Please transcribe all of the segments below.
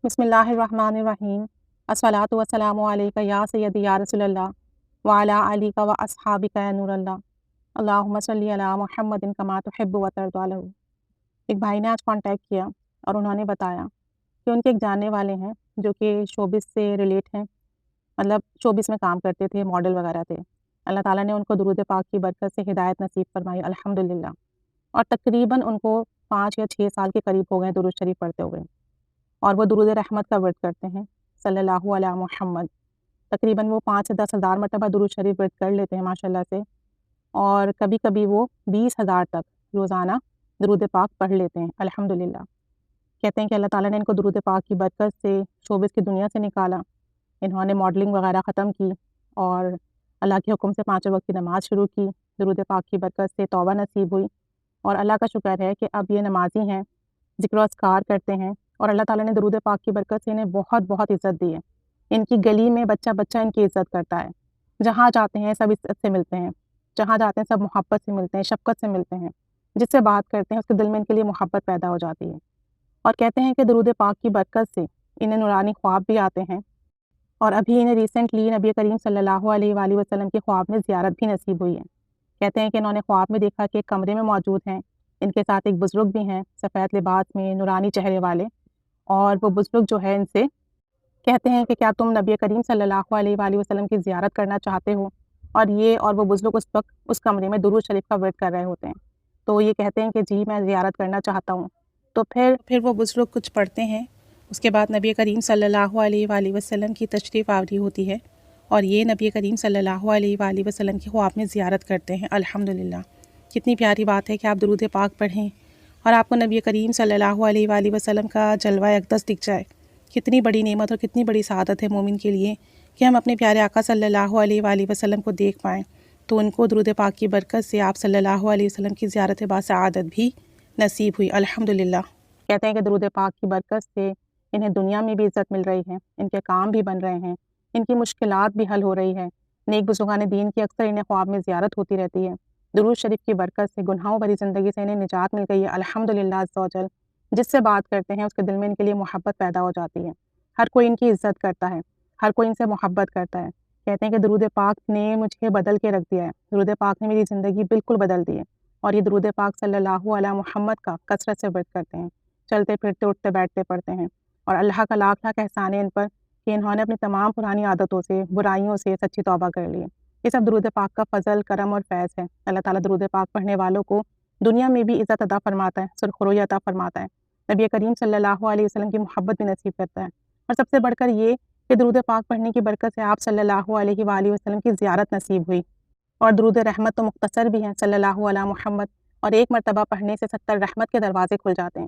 بسم اللہ الرحمن الرحیم الصلاۃ والسلام علیک یا سیدی یا رسول اللہ وعلی آلک و اصحابک یا نور اللہ اللہم صلی علی محمد کما تحب و ترضی عنہ۔ ایک بھائی نے آج کانٹیکٹ کیا اور انہوں نے بتایا کہ ان کے ایک جاننے والے ہیں جو کہ شوبز سے ریلیٹ ہیں، مطلب شوبز میں کام کرتے تھے، ماڈل وغیرہ تھے۔ اللہ تعالیٰ نے ان کو درود پاک کی برکت سے ہدایت نصیب فرمائی الحمدللہ، اور تقریباً ان کو 5 یا 6 سال کے قریب ہو گئے درود شریف پڑھتے ہوئے، اور وہ درود رحمت کا ورد کرتے ہیں صلی اللہ علیہ محمد۔ تقریباً وہ 5 سے 10 ہزار مرتبہ درود شریف ورد کر لیتے ہیں ماشاء اللہ سے، اور کبھی کبھی وہ 20,000 تک روزانہ درود پاک پڑھ لیتے ہیں الحمدللہ۔ کہتے ہیں کہ اللہ تعالیٰ نے ان کو درود پاک کی برکت سے شوبز کی دنیا سے نکالا، انہوں نے ماڈلنگ وغیرہ ختم کی اور اللہ کے حکم سے 5 وقت کی نماز شروع کی، درود پاک کی برکت سے توبہ نصیب ہوئی، اور اللہ کا شکر ہے کہ اب یہ نمازی ہیں، ذکر و اذکار کرتے ہیں، اور اللہ تعالیٰ نے درود پاک کی برکت سے انہیں بہت بہت عزت دی ہے۔ ان کی گلی میں بچہ بچہ ان کی عزت کرتا ہے، جہاں جاتے ہیں سب عزت سے ملتے ہیں، جہاں جاتے ہیں سب محبت سے ملتے ہیں، شفقت سے ملتے ہیں، جس سے بات کرتے ہیں اس کے دل میں ان کے لیے محبت پیدا ہو جاتی ہے۔ اور کہتے ہیں کہ درود پاک کی برکت سے انہیں نورانی خواب بھی آتے ہیں، اور ابھی انہیں ریسنٹلی نبی کریم صلی اللہ علیہ وآلہ وسلم کے خواب میں زیارت بھی نصیب ہوئی ہے۔ کہتے ہیں کہ انہوں نے خواب میں دیکھا کہ ایک کمرے میں موجود ہیں، ان کے ساتھ ایک بزرگ بھی ہیں سفید لباس میں، نورانی چہرے والے، اور وہ بزرگ جو ہے ان سے کہتے ہیں کہ کیا تم نبی کریم صلی اللہ علیہ وآلہ وسلم کی زیارت کرنا چاہتے ہو؟ اور یہ اور وہ بزرگ اس وقت اس کمرے میں درود شریف کا ورد کر رہے ہوتے ہیں، تو یہ کہتے ہیں کہ جی میں زیارت کرنا چاہتا ہوں۔ تو پھر وہ بزرگ کچھ پڑھتے ہیں، اس کے بعد نبی کریم صلی اللہ علیہ وآلہ وسلم کی تشریف آوری ہوتی ہے، اور یہ نبی کریم صلی اللہ علیہ وآلہ وسلم کی خواب میں زیارت کرتے ہیں الحمدللہ۔ کتنی پیاری بات ہے کہ آپ درود پاک پڑھیں اور آپ کو نبی کریم صلی اللہ علیہ وآلہ وسلم کا جلوہ اقدس دکھ جائے۔ کتنی بڑی نعمت اور کتنی بڑی سعادت ہے مومن کے لیے کہ ہم اپنے پیارے آقا صلی اللہ علیہ وآلہ وسلم کو دیکھ پائیں، تو ان کو درود پاک کی برکت سے آپ صلی اللہ علیہ وسلم کی زیارت باسعادت بھی نصیب ہوئی الحمدللہ۔ کہتے ہیں کہ درود پاک کی برکت سے انہیں دنیا میں بھی عزت مل رہی ہے، ان کے کام بھی بن رہے ہیں، ان کی مشکلات بھی حل ہو رہی ہے، نیک بزرگان دین کی اکثر انہیں خواب میں زیارت ہوتی رہتی ہے۔ درود شریف کی برکت سے گناہوں بھری زندگی سے انہیں نجات مل گئی ہے الحمدللہ عز و جل۔ جس سے بات کرتے ہیں اس کے دل میں ان کے لیے محبت پیدا ہو جاتی ہے، ہر کوئی ان کی عزت کرتا ہے، ہر کوئی ان سے محبت کرتا ہے۔ کہتے ہیں کہ درود پاک نے مجھے بدل کے رکھ دیا ہے، درود پاک نے میری زندگی بالکل بدل دی ہے، اور یہ درود پاک صلی اللہ علیہ محمد کا کثرت سے ورد کرتے ہیں، چلتے پھرتے اٹھتے بیٹھتے پڑھتے ہیں، اور اللہ کا لاکھ لاکھ احسان ہے ان پر کہ انہوں نے اپنی تمام پرانی عادتوں سے، برائیوں سے سچی توبہ کر لی ہے۔ یہ سب درود پاک کا فضل، کرم اور فیض ہے۔ اللہ تعالیٰ درود پاک پڑھنے والوں کو دنیا میں بھی عزت عطا فرماتا ہے، سرخروئی عطا فرماتا ہے، نبی کریم صلی اللہ علیہ وسلم کی محبت بھی نصیب کرتا ہے، اور سب سے بڑھ کر یہ کہ درود پاک پڑھنے کی برکت سے آپ صلی اللہ علیہ وآلہ وسلم کی زیارت نصیب ہوئی۔ اور درود رحمت تو مختصر بھی ہیں صلی اللہ علیہ محمد، اور ایک مرتبہ پڑھنے سے 70 رحمت کے دروازے کھل جاتے ہیں۔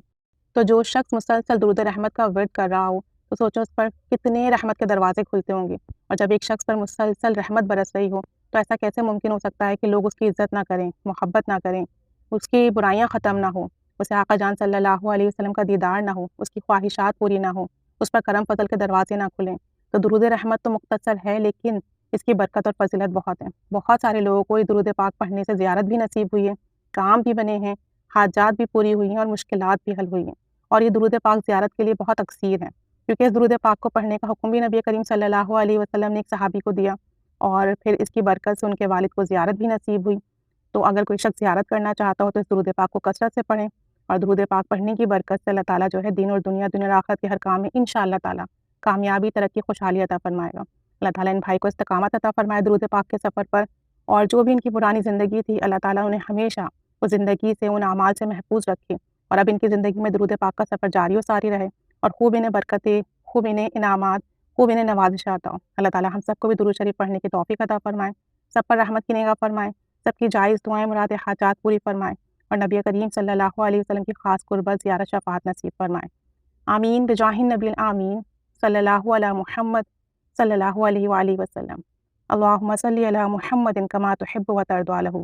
تو جو شخص مسلسل درود رحمت کا ورد کر رہا ہو تو سوچو اس پر کتنے رحمت کے دروازے کھلتے ہوں گے، اور جب ایک شخص پر مسلسل رحمت برس رہی ہو تو ایسا کیسے ممکن ہو سکتا ہے کہ لوگ اس کی عزت نہ کریں، محبت نہ کریں، اس کی برائیاں ختم نہ ہوں، اسے آقا جان صلی اللہ علیہ وسلم کا دیدار نہ ہو، اس کی خواہشات پوری نہ ہوں، اس پر کرم فضل کے دروازے نہ کھلیں۔ تو درود رحمت تو مختصر ہے لیکن اس کی برکت اور فضیلت بہت ہے۔ بہت سارے لوگوں کو یہ درود پاک پڑھنے سے زیارت بھی نصیب ہوئی ہے، کام بھی بنے ہیں، حاجات بھی پوری ہوئی ہیں، اور مشکلات بھی حل ہوئی ہیں۔ اور یہ درود پاک زیارت کے لیے بہت اکثیر ہے، کیونکہ اس درود پاک کو پڑھنے کا حکم بھی نبی کریم صلی اللہ علیہ وسلم نے ایک صحابی کو دیا، اور پھر اس کی برکت سے ان کے والد کو زیارت بھی نصیب ہوئی۔ تو اگر کوئی شخص زیارت کرنا چاہتا ہو تو اس درود پاک کو کثرت سے پڑھیں، اور درود پاک پڑھنے کی برکت سے اللہ تعالیٰ جو ہے دین اور دنیا اور آخرت کے ہر کام میں انشاءاللہ تعالیٰ کامیابی، ترقی، خوشحالی عطا فرمائے گا۔ اللہ تعالیٰ ان بھائی کو استقامت عطا فرمائے درود پاک کے سفر پر، اور جو بھی ان کی پرانی زندگی تھی اللہ تعالیٰ انہیں ہمیشہ اس زندگی سے، ان اعمال سے محفوظ رکھے، اور اب ان کی زندگی میں درود پاک کا سفر جاری و ساری رہے، اور خوب انہیں برکتیں، خوب انہیں انعامات، خوب انہیں نوازش عطا ہو۔ اللہ تعالیٰ ہم سب کو بھی درود شریف پڑھنے کی توفیق عطا فرمائے، سب پر رحمت کی نگاہ فرمائے، سب کی جائز دعائیں، مراد حاجات پوری فرمائے، اور نبی کریم صلی اللہ علیہ وسلم کی خاص قربت، زیارت، شفاعت نصیب فرمائے۔ آمین بجاہ النبی الآمین صلی اللہ علیہ محمد صلی اللہ علیہ وآلہ وسلم۔ اللہم صلی علی محمد کما تحب و ترضی عنہ۔